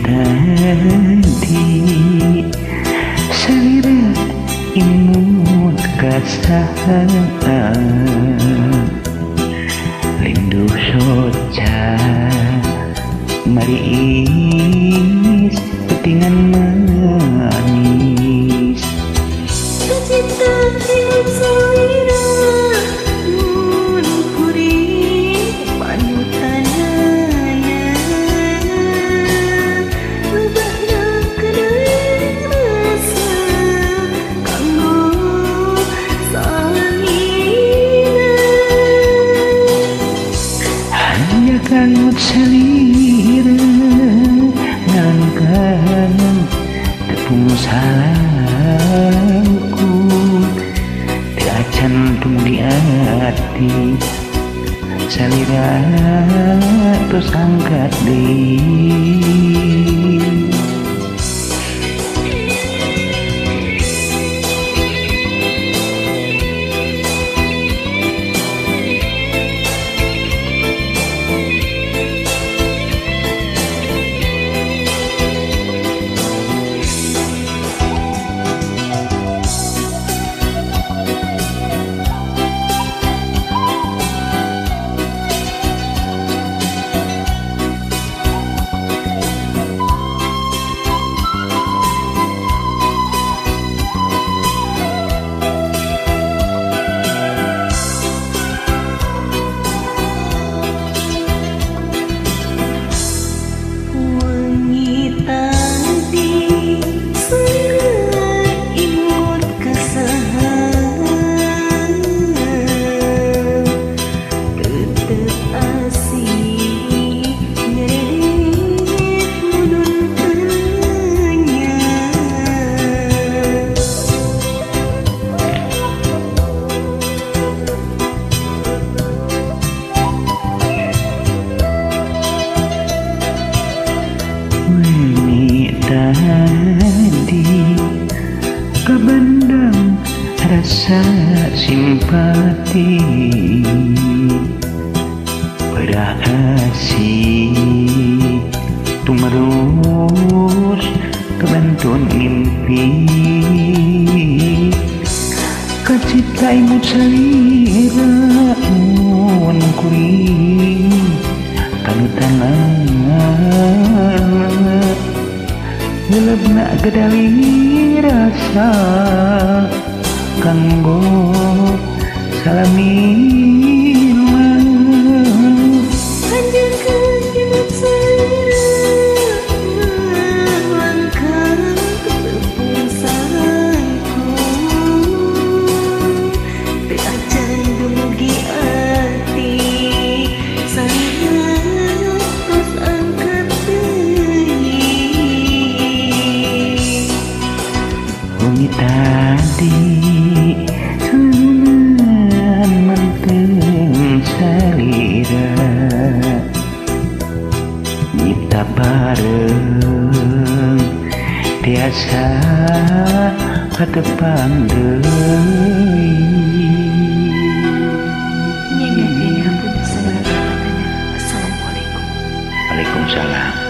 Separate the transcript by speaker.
Speaker 1: tadi salira imut kasaan lindu soca mariis petingan manis
Speaker 2: Tercipta hidup salira mun kuring panutanaya lubahna kedeui rasa kanggo salina
Speaker 1: hanya kangut salira ngalangkan tepung salahku acan tumugi ati salira terus angkat deui tadi kebendam rasa simpati berasih tumerus kebantun mimpi kacita imut salira mun kuring kanutanana ngelebna gedali rasa kanggo salamina
Speaker 2: hadirkan hidup salira langkah tepung salahku teu acan dumugi ati salira terus angkat
Speaker 1: bumi tadi sunan menteng salira nyipta bareng tiasa katepang deui
Speaker 2: nyegakeun hapunten sabaraha. Assalamualaikum.
Speaker 1: Waalaikumsalam.